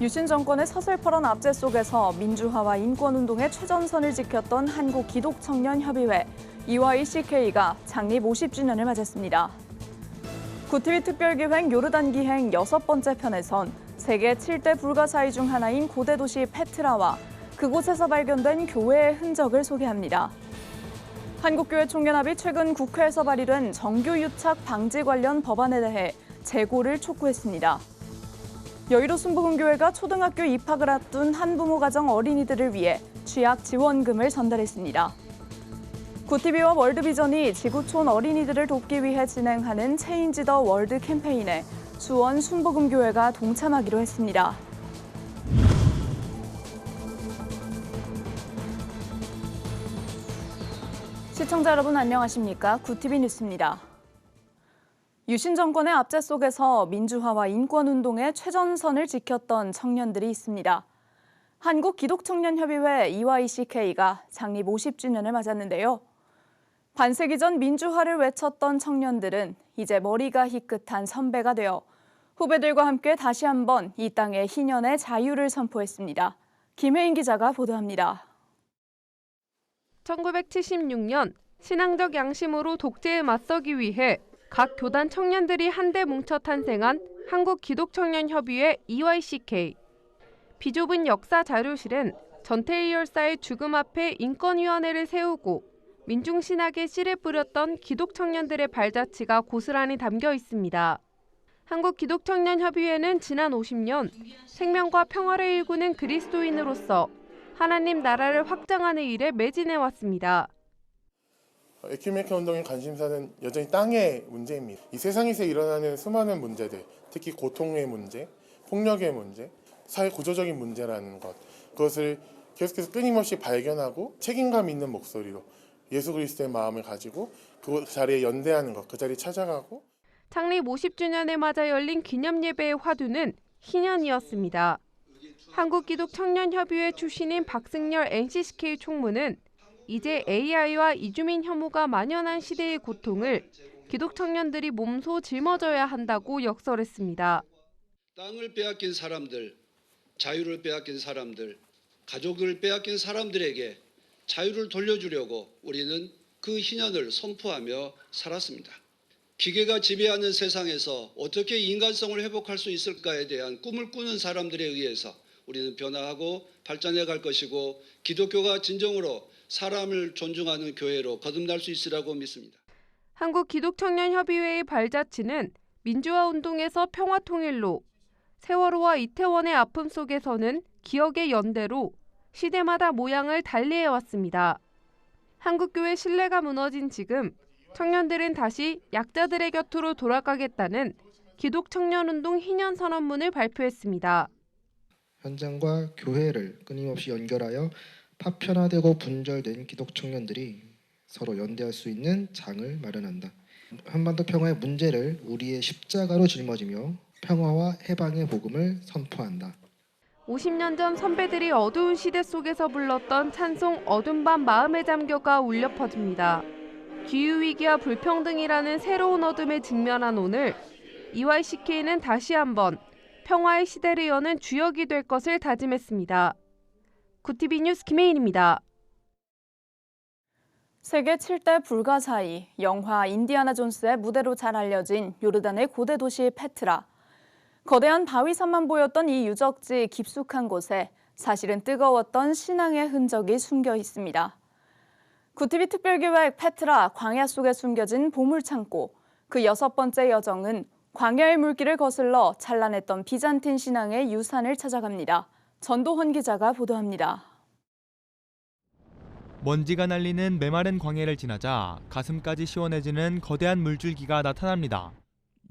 유신 정권의 서슬퍼런 압제 속에서 민주화와 인권운동의 최전선을 지켰던 한국기독청년협의회 EYCK가 창립 50주년을 맞았습니다. 구티비 특별기획 요르단 기행 6번째 편에선 세계 7대 불가사의 중 하나인 고대 도시 페트라와 그곳에서 발견된 교회의 흔적을 소개합니다. 한국교회 총연합이 최근 국회에서 발의된 정규유착 방지 관련 법안에 대해 재고를 촉구했습니다. 여의도 순복음교회가 초등학교 입학을 앞둔 한부모 가정 어린이들을 위해 취약 지원금을 전달했습니다. 구티비와 월드비전이 지구촌 어린이들을 돕기 위해 진행하는 체인지 더 월드 캠페인에 수원 순복음교회가 동참하기로 했습니다. 시청자 여러분 안녕하십니까? 구티비 뉴스입니다. 유신 정권의 압제 속에서 민주화와 인권운동의 최전선을 지켰던 청년들이 있습니다. 한국기독청년협의회 EYCK가 창립 50주년을 맞았는데요. 반세기 전 민주화를 외쳤던 청년들은 이제 머리가 희끗한 선배가 되어 후배들과 함께 다시 한번 이 땅의 희년의 자유를 선포했습니다. 김혜인 기자가 보도합니다. 1976년 신앙적 양심으로 독재에 맞서기 위해 각 교단 청년들이 한데 뭉쳐 탄생한 한국기독청년협의회 EYCK. 비좁은 역사 자료실엔 전태일 열사의 죽음 앞에 인권위원회를 세우고 민중신학에 씨를 뿌렸던 기독청년들의 발자취가 고스란히 담겨 있습니다. 한국기독청년협의회는 지난 50년 생명과 평화를 일구는 그리스도인으로서 하나님 나라를 확장하는 일에 매진해왔습니다. 에큐메니컬 운동의 관심사는 여전히 땅의 문제입니다. 이 세상에서 일어나는 수많은 문제들, 특히 고통의 문제, 폭력의 문제, 사회 구조적인 문제라는 것, 그것을 계속해서 끊임없이 발견하고 책임감 있는 목소리로 예수 그리스도의 마음을 가지고 그 자리에 연대하는 것, 그 자리에 찾아가고. 창립 50주년에 맞아 열린 기념예배의 화두는 희년이었습니다. 한국기독청년협의회 출신인 박승열 NCCK 총무는 이제 AI와 이주민 혐오가 만연한 시대의 고통을 기독청년들이 몸소 짊어져야 한다고 역설했습니다. 땅을 빼앗긴 사람들, 자유를 빼앗긴 사람들, 가족을 빼앗긴 사람들에게 자유를 돌려주려고 우리는 그 희년을 선포하며 살았습니다. 기계가 지배하는 세상에서 어떻게 인간성을 회복할 수 있을까에 대한 꿈을 꾸는 사람들에 의해서 우리는 변화하고 발전해 갈 것이고 기독교가 진정으로 사람을 존중하는 교회로 거듭날 수 있으라고 믿습니다. 한국기독청년협의회의 발자취는 민주화 운동에서 평화통일로, 세월호와 이태원의 아픔 속에서는 기억의 연대로 시대마다 모양을 달리해왔습니다. 한국교회 신뢰가 무너진 지금 청년들은 다시 약자들의 곁으로 돌아가겠다는 기독청년운동 희년선언문을 발표했습니다. 현장과 교회를 끊임없이 연결하여 파편화되고 분절된 기독청년들이 서로 연대할 수 있는 장을 마련한다. 한반도 평화의 문제를 우리의 십자가로 짊어지며 평화와 해방의 복음을 선포한다. 50년 전 선배들이 어두운 시대 속에서 불렀던 찬송 어둠 밤 마음에 잠겨가 울려 퍼집니다. 기후위기와 불평등이라는 새로운 어둠에 직면한 오늘, EYCK는 다시 한번 평화의 시대를 여는 주역이 될 것을 다짐했습니다. 구티비 뉴스 김혜인입니다. 세계 7대 불가사의, 영화 인디아나 존스의 무대로 잘 알려진 요르단의 고대 도시 페트라. 거대한 바위산만 보였던 이 유적지 깊숙한 곳에 사실은 뜨거웠던 신앙의 흔적이 숨겨 있습니다. 구티비 특별기획 페트라 광야 속에 숨겨진 보물창고. 그 6번째 여정은 광야의 물길을 거슬러 찬란했던 비잔틴 신앙의 유산을 찾아갑니다. 전도헌 기자가 보도합니다. 먼지가 날리는 메마른 광야를 지나자 가슴까지 시원해지는 거대한 물줄기가 나타납니다.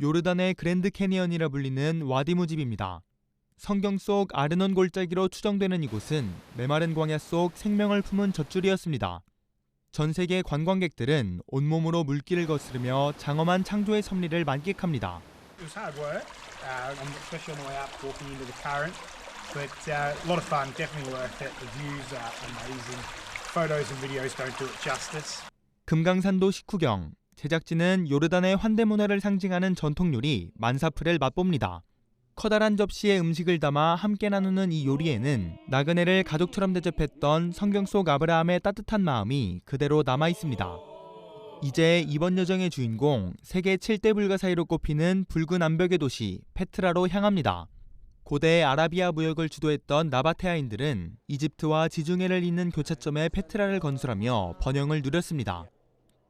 요르단의 그랜드 캐니언이라 불리는 와디무집입니다. 성경 속 아르논 골짜기로 추정되는 이곳은 메마른 광야 속 생명을 품은 젖줄이었습니다. 전 세계 관광객들은 온몸으로 물길을 거스르며 장엄한 창조의 섭리를 만끽합니다. It was hard work, especially on the way up, walking into the current. But a lot of fun, definitely worth it. The views are amazing. Photos and videos don't do it justice. 금강산도 식후경, 제작진은 요르단의 환대 문화를 상징하는 전통 요리 만사프를 맛봅니다. 커다란 접시에 음식을 담아 함께 나누는 이 요리에는 나그네를 가족처럼 대접했던 성경 속 아브라함의 따뜻한 마음이 그대로 남아 있습니다. 이제 이번 여정의 주인공, 세계 7대 불가사의로 꼽히는 붉은 암벽의 도시 페트라로 향합니다. 고대 아라비아 무역을 주도했던 나바테아인들은 이집트와 지중해를 잇는 교차점에 페트라를 건설하며 번영을 누렸습니다.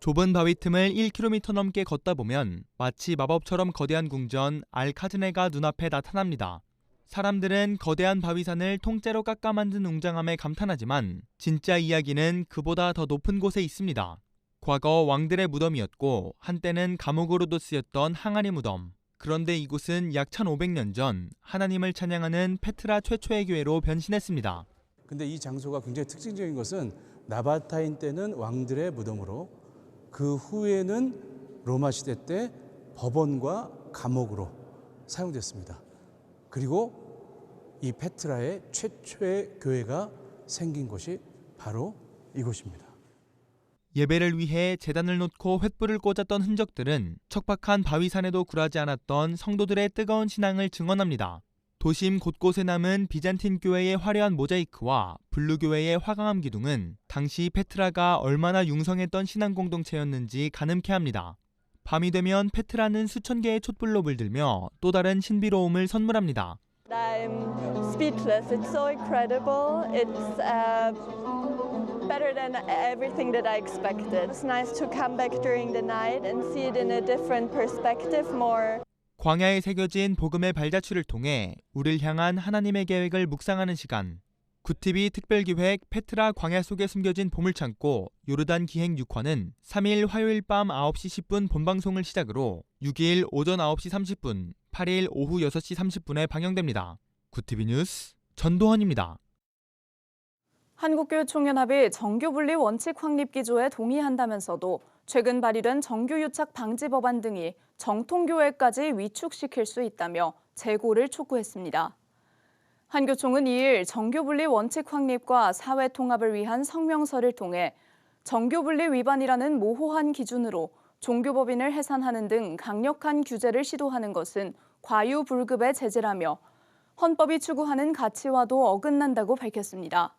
좁은 바위 틈을 1km 넘게 걷다 보면 마치 마법처럼 거대한 궁전 알카즈네가 눈앞에 나타납니다. 사람들은 거대한 바위산을 통째로 깎아 만든 웅장함에 감탄하지만 진짜 이야기는 그보다 더 높은 곳에 있습니다. 과거 왕들의 무덤이었고 한때는 감옥으로도 쓰였던 항아리 무덤. 그런데 이곳은 약 1500년 전 하나님을 찬양하는 페트라 최초의 교회로 변신했습니다. 근데 이 장소가 굉장히 특징적인 것은 나바타인 때는 왕들의 무덤으로, 그 후에는 로마 시대 때 법원과 감옥으로 사용됐습니다. 그리고 이 페트라의 최초의 교회가 생긴 곳이 바로 이곳입니다. 예배를 위해 제단을 놓고 횃불을 꽂았던 흔적들은 척박한 바위산에도 굴하지 않았던 성도들의 뜨거운 신앙을 증언합니다. 도심 곳곳에 남은 비잔틴 교회의 화려한 모자이크와 블루교회의 화강암 기둥은 당시 페트라가 얼마나 융성했던 신앙 공동체였는지 가늠케 합니다. 밤이 되면 페트라는 수천 개의 촛불로 물들며 또 다른 신비로움을 선물합니다. I'm speechless. It's so incredible. It's better than everything that I expected. It's nice to come back during the night and see it in a different perspective more. 광야에 새겨진 복음의 발자취를 통해 우리를 향한 하나님의 계획을 묵상하는 시간. 구티비 특별기획 페트라 광야 속에 숨겨진 보물창고 요르단 기행 6화는 3일 화요일 밤 9시 10분 본방송을 시작으로 6일 오전 9시 30분, 8일 오후 6시 30분에 방영됩니다. 구티비 뉴스 전도헌입니다. 한국교육총연합이 정규분리 원칙 확립 기조에 동의한다면서도 최근 발의된 정규유착 방지 법안 등이 정통교회까지 위축시킬 수 있다며 재고를 촉구했습니다. 한교총은 2일 정규분리 원칙 확립과 사회 통합을 위한 성명서를 통해 정규분리 위반이라는 모호한 기준으로 종교법인을 해산하는 등 강력한 규제를 시도하는 것은 과유불급의 제재라며 헌법이 추구하는 가치와도 어긋난다고 밝혔습니다.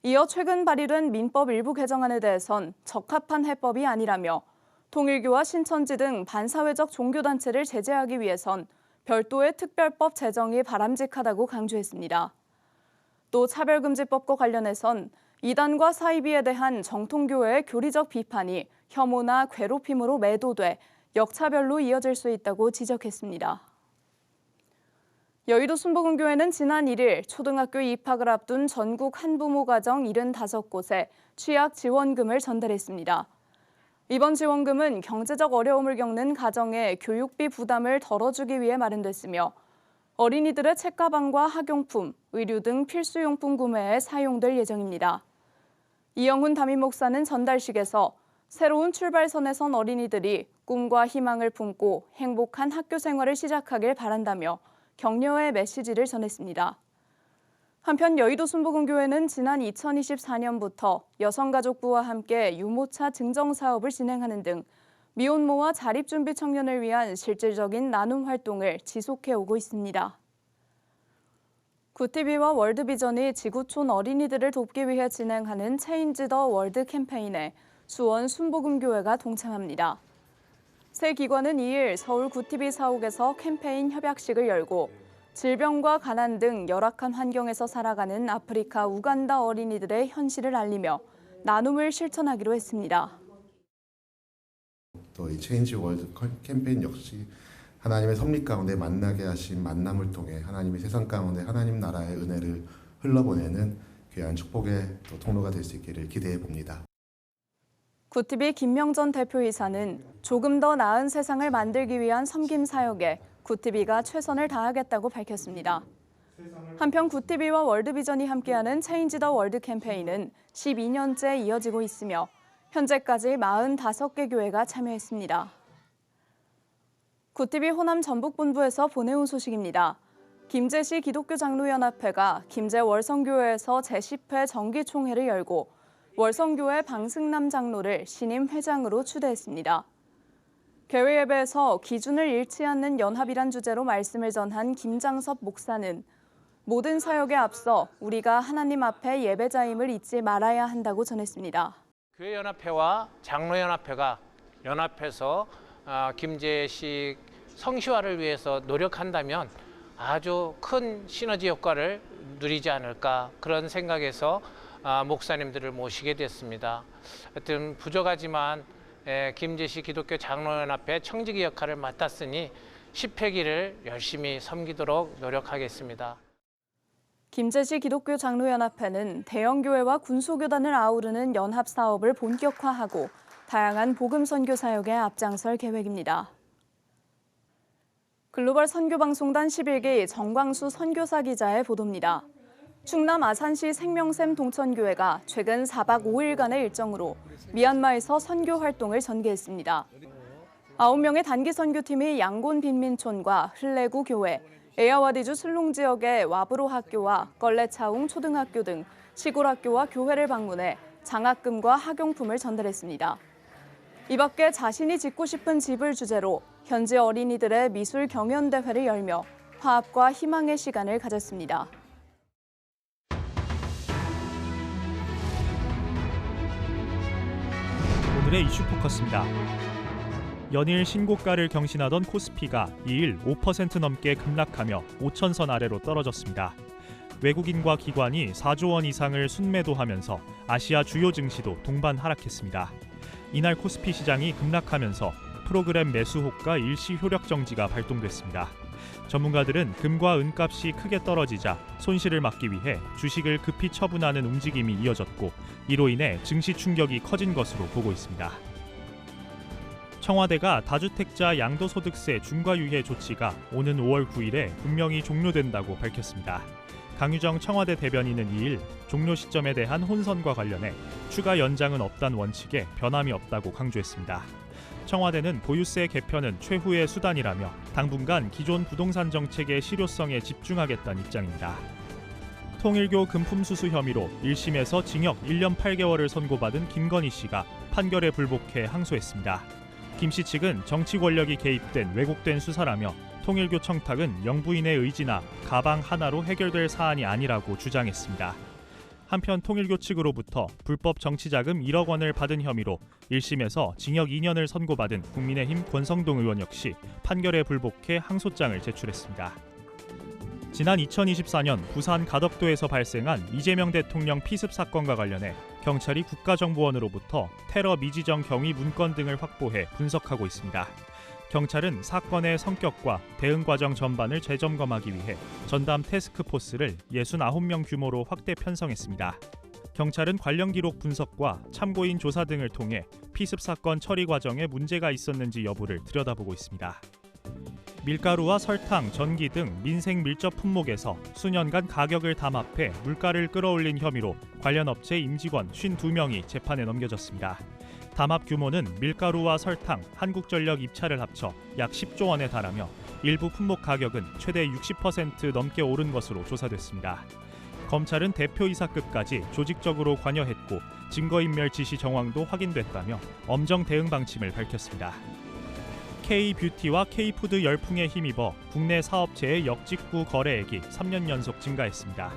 이어 최근 발의된 민법 일부 개정안에 대해선 적합한 해법이 아니라며 통일교와 신천지 등 반사회적 종교단체를 제재하기 위해선 별도의 특별법 제정이 바람직하다고 강조했습니다. 또 차별금지법과 관련해선 이단과 사이비에 대한 정통교회의 교리적 비판이 혐오나 괴롭힘으로 매도돼 역차별로 이어질 수 있다고 지적했습니다. 여의도 순복음교회는 지난 1일 초등학교 입학을 앞둔 전국 한부모 가정 75곳에 취약 지원금을 전달했습니다. 이번 지원금은 경제적 어려움을 겪는 가정의 교육비 부담을 덜어주기 위해 마련됐으며 어린이들의 책가방과 학용품, 의류 등 필수용품 구매에 사용될 예정입니다. 이영훈 담임 목사는 전달식에서 새로운 출발선에 선 어린이들이 꿈과 희망을 품고 행복한 학교 생활을 시작하길 바란다며 격려의 메시지를 전했습니다. 한편 여의도 순복음교회는 지난 2024년부터 여성가족부와 함께 유모차 증정 사업을 진행하는 등 미혼모와 자립준비 청년을 위한 실질적인 나눔 활동을 지속해오고 있습니다. 구티비와 월드비전이 지구촌 어린이들을 돕기 위해 진행하는 체인지 더 월드 캠페인에 수원 순복음교회가 동참합니다. 새 기관은 2일 서울 구티비 사옥에서 캠페인 협약식을 열고 질병과 가난 등 열악한 환경에서 살아가는 아프리카 우간다 어린이들의 현실을 알리며 나눔을 실천하기로 했습니다. 또 이 체인지 월드 캠페인 역시 하나님의 섭리 가운데 만나게 하신 만남을 통해 하나님이 세상 가운데 하나님 나라의 은혜를 흘러보내는 귀한 축복의 또 통로가 될 수 있기를 기대해 봅니다. 구티비 김명전 대표이사는 조금 더 나은 세상을 만들기 위한 섬김 사역에 구티비가 최선을 다하겠다고 밝혔습니다. 한편 구티비와 월드비전이 함께하는 체인지 더 월드 캠페인은 12년째 이어지고 있으며 현재까지 45개 교회가 참여했습니다. 구티비 호남 전북본부에서 보내온 소식입니다. 김제시 기독교장로연합회가 김제 월성교회에서 제10회 정기총회를 열고 월성교회 방승남 장로를 신임 회장으로 추대했습니다. 개회 예배에서 기준을 잃지 않는 연합이란 주제로 말씀을 전한 김장섭 목사는 모든 사역에 앞서 우리가 하나님 앞에 예배자임을 잊지 말아야 한다고 전했습니다. 교회연합회와 장로연합회가 연합해서 김제식 성시화를 위해서 노력한다면 아주 큰 시너지 효과를 누리지 않을까 그런 생각에서 목사님들을 모시게 됐습니다. 하여튼 부족하지만 김제식 기독교 장로연합회 청지기 역할을 맡았으니 10회기를 열심히 섬기도록 노력하겠습니다. 김제시 기독교 장로연합회는 대형교회와 군소교단을 아우르는 연합 사업을 본격화하고 다양한 복음 선교 사역에 앞장설 계획입니다. 글로벌 선교방송단 11기 정광수 선교사 기자의 보도입니다. 충남 아산시 생명샘 동천교회가 최근 4박 5일간의 일정으로 미얀마에서 선교 활동을 전개했습니다. 9명의 단기 선교팀이 양곤 빈민촌과 흘레구 교회, 에아와디주 슬롱 지역의 와브로 학교와 걸레차웅 초등학교 등 시골 학교와 교회를 방문해 장학금과 학용품을 전달했습니다. 이 밖에 자신이 짓고 싶은 집을 주제로 현지 어린이들의 미술 경연 대회를 열며 화합과 희망의 시간을 가졌습니다. 오늘의 이슈 포커스입니다. 연일 신고가를 경신하던 코스피가 2일 5% 넘게 급락하며 5천선 아래로 떨어졌습니다. 외국인과 기관이 4조 원 이상을 순매도하면서 아시아 주요 증시도 동반 하락했습니다. 이날 코스피 시장이 급락하면서 프로그램 매수 호가 일시 효력 정지가 발동됐습니다. 전문가들은 금과 은값이 크게 떨어지자 손실을 막기 위해 주식을 급히 처분하는 움직임이 이어졌고 이로 인해 증시 충격이 커진 것으로 보고 있습니다. 청와대가 다주택자 양도소득세 중과유예 조치가 오는 5월 9일에 분명히 종료된다고 밝혔습니다. 강유정 청와대 대변인은 2일 종료 시점에 대한 혼선과 관련해 추가 연장은 없다는 원칙에 변함이 없다고 강조했습니다. 청와대는 보유세 개편은 최후의 수단이라며 당분간 기존 부동산 정책의 실효성에 집중하겠다는 입장입니다. 통일교 금품수수 혐의로 1심에서 징역 1년 8개월을 선고받은 김건희 씨가 판결에 불복해 항소했습니다. 김 씨 측은 정치 권력이 개입된 왜곡된 수사라며 통일교 청탁은 영부인의 의지나 가방 하나로 해결될 사안이 아니라고 주장했습니다. 한편 통일교 측으로부터 불법 정치자금 1억 원을 받은 혐의로 1심에서 징역 2년을 선고받은 국민의힘 권성동 의원 역시 판결에 불복해 항소장을 제출했습니다. 지난 2024년 부산 가덕도에서 발생한 이재명 대통령 피습 사건과 관련해 경찰이 국가정보원으로부터 테러 미지정 경위 문건 등을 확보해 분석하고 있습니다. 경찰은 사건의 성격과 대응 과정 전반을 재점검하기 위해 전담 태스크포스를 69명 규모로 확대 편성했습니다. 경찰은 관련 기록 분석과 참고인 조사 등을 통해 피습 사건 처리 과정에 문제가 있었는지 여부를 들여다보고 있습니다. 밀가루와 설탕, 전기 등 민생 밀접 품목에서 수년간 가격을 담합해 물가를 끌어올린 혐의로 관련 업체 임직원 52명이 재판에 넘겨졌습니다. 담합 규모는 밀가루와 설탕, 한국전력 입찰을 합쳐 약 10조 원에 달하며 일부 품목 가격은 최대 60% 넘게 오른 것으로 조사됐습니다. 검찰은 대표이사급까지 조직적으로 관여했고 증거인멸 지시 정황도 확인됐다며 엄정 대응 방침을 밝혔습니다. K뷰티와 K푸드 열풍에 힘입어 국내 사업체의 역직구 거래액이 3년 연속 증가했습니다.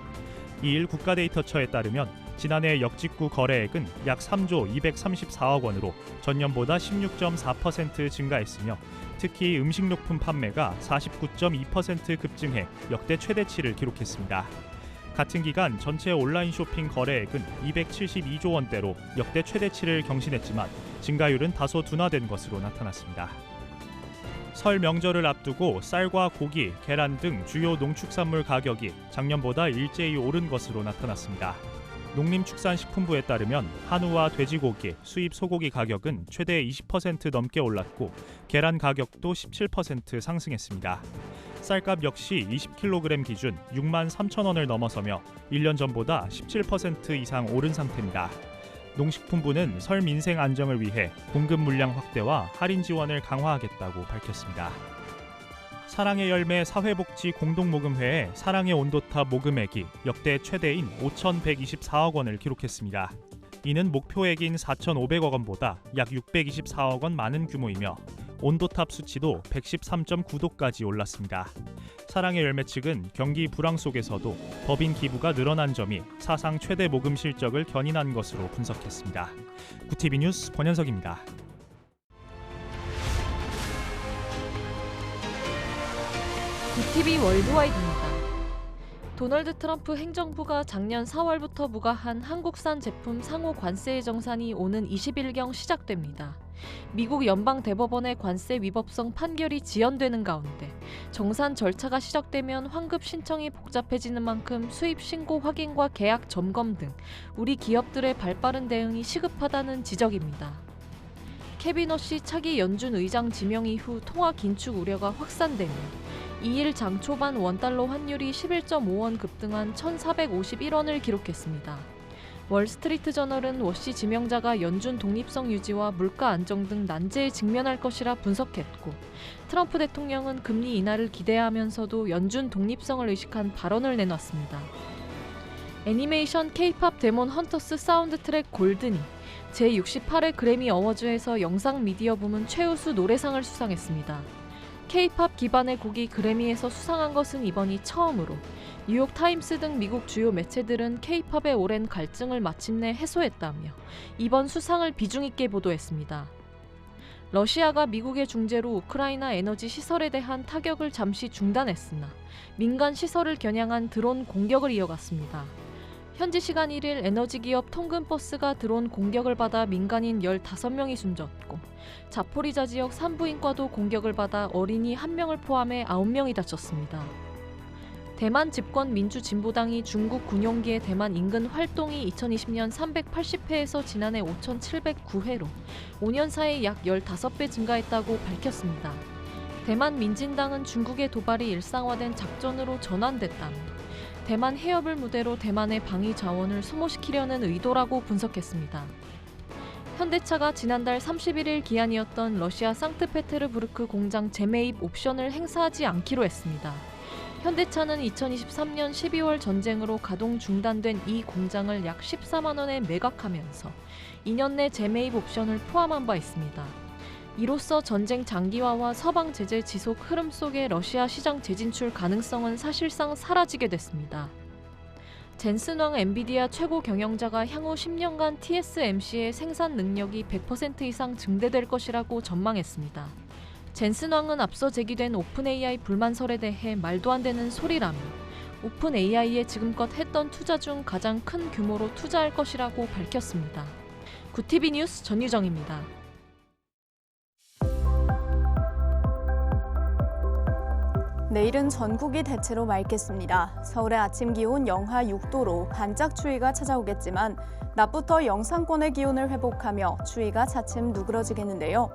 2일 국가데이터처에 따르면 지난해 역직구 거래액은 약 3조 234억 원으로 전년보다 16.4% 증가했으며 특히 음식료품 판매가 49.2% 급증해 역대 최대치를 기록했습니다. 같은 기간 전체 온라인 쇼핑 거래액은 272조 원대로 역대 최대치를 경신했지만 증가율은 다소 둔화된 것으로 나타났습니다. 설 명절을 앞두고 쌀과 고기, 계란 등 주요 농축산물 가격이 작년보다 일제히 오른 것으로 나타났습니다. 농림축산식품부에 따르면 한우와 돼지고기, 수입 소고기 가격은 최대 20% 넘게 올랐고 계란 가격도 17% 상승했습니다. 쌀값 역시 20kg 기준 6만 3천 원을 넘어서며 1년 전보다 17% 이상 오른 상태입니다. 농식품부는 설 민생 안정을 위해 공급 물량 확대와 할인 지원을 강화하겠다고 밝혔습니다. 사랑의 열매 사회복지 공동모금회의 사랑의 온도탑 모금액이 역대 최대인 5,124억 원을 기록했습니다. 이는 목표액인 4,500억 원보다 약 624억 원 많은 규모이며 온도탑 수치도 113.9도까지 올랐습니다. 사랑의 열매 측은 경기 불황 속에서도 법인 기부가 늘어난 점이 사상 최대 모금 실적을 견인한 것으로 분석했습니다. 구TV 뉴스 권현석입니다. 구TV 월드와이드입니다. 도널드 트럼프 행정부가 작년 4월부터 부과한 한국산 제품 상호 관세의 정산이 오는 20일경 시작됩니다. 미국 연방대법원의 관세 위법성 판결이 지연되는 가운데 정산 절차가 시작되면 환급 신청이 복잡해지는 만큼 수입 신고 확인과 계약 점검 등 우리 기업들의 발빠른 대응이 시급하다는 지적입니다. 캐비너시 차기 연준 의장 지명 이후 통화 긴축 우려가 확산되며 2일 장 초반 원달러 환율이 11.5원 급등한 1,451원을 기록했습니다. 월스트리트 저널은 워시 지명자가 연준 독립성 유지와 물가 안정 등 난제에 직면할 것이라 분석했고, 트럼프 대통령은 금리 인하를 기대하면서도 연준 독립성을 의식한 발언을 내놨습니다. 애니메이션 K-팝 데몬 헌터스 사운드 트랙 골든이 제68회 그래미 어워즈에서 영상 미디어 부문 최우수 노래상을 수상했습니다. K-팝 기반의 곡이 그래미에서 수상한 것은 이번이 처음으로 뉴욕타임스 등 미국 주요 매체들은 K-팝의 오랜 갈증을 마침내 해소했다며 이번 수상을 비중 있게 보도했습니다. 러시아가 미국의 중재로 우크라이나 에너지 시설에 대한 타격을 잠시 중단했으나 민간 시설을 겨냥한 드론 공격을 이어갔습니다. 현지 시간 1일 에너지 기업 통근버스가 드론 공격을 받아 민간인 15명이 숨졌고, 자포리자 지역 산부인과도 공격을 받아 어린이 1명을 포함해 9명이 다쳤습니다. 대만 집권 민주진보당이 중국 군용기의 대만 인근 활동이 2020년 380회에서 지난해 5,709회로 5년 사이 약 15배 증가했다고 밝혔습니다. 대만 민진당은 중국의 도발이 일상화된 작전으로 전환됐다며 대만 해협을 무대로 대만의 방위 자원을 소모시키려는 의도라고 분석했습니다. 현대차가 지난달 31일 기한이었던 러시아 상트페테르부르크 공장 재매입 옵션을 행사하지 않기로 했습니다. 현대차는 2023년 12월 전쟁으로 가동 중단된 이 공장을 약 14만 원에 매각하면서 2년 내 재매입 옵션을 포함한 바 있습니다. 이로써 전쟁 장기화와 서방 제재 지속 흐름 속에 러시아 시장 재진출 가능성은 사실상 사라지게 됐습니다. 젠슨 왕 엔비디아 최고 경영자가 향후 10년간 TSMC의 생산 능력이 100% 이상 증대될 것이라고 전망했습니다. 젠슨 왕은 앞서 제기된 오픈 AI 불만설에 대해 말도 안 되는 소리라며 오픈 AI에 지금껏 했던 투자 중 가장 큰 규모로 투자할 것이라고 밝혔습니다. 구TV 뉴스 전유정입니다. 내일은 전국이 대체로 맑겠습니다. 서울의 아침 기온 영하 6도로 반짝 추위가 찾아오겠지만 낮부터 영상권의 기온을 회복하며 추위가 차츰 누그러지겠는데요.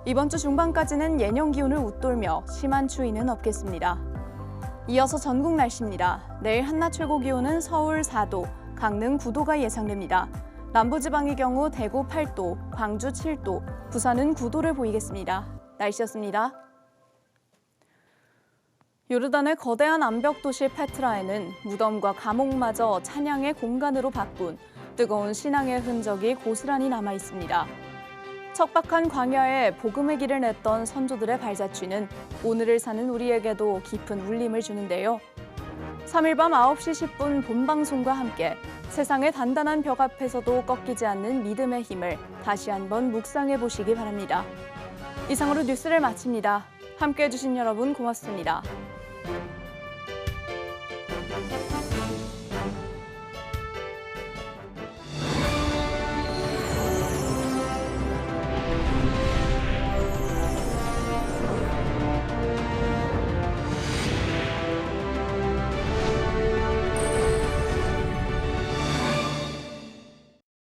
이번 주 중반까지는 예년 기온을 웃돌며 심한 추위는 없겠습니다. 이어서 전국 날씨입니다. 내일 한낮 최고 기온은 서울 4도, 강릉 9도가 예상됩니다. 남부지방의 경우 대구 8도, 광주 7도, 부산은 9도를 보이겠습니다. 날씨였습니다. 요르단의 거대한 암벽 도시 페트라에는 무덤과 감옥마저 찬양의 공간으로 바꾼 뜨거운 신앙의 흔적이 고스란히 남아 있습니다. 척박한 광야에 복음의 길을 냈던 선조들의 발자취는 오늘을 사는 우리에게도 깊은 울림을 주는데요. 3일 밤 9시 10분 본방송과 함께 세상의 단단한 벽 앞에서도 꺾이지 않는 믿음의 힘을 다시 한번 묵상해 보시기 바랍니다. 이상으로 뉴스를 마칩니다. 함께해 주신 여러분 고맙습니다.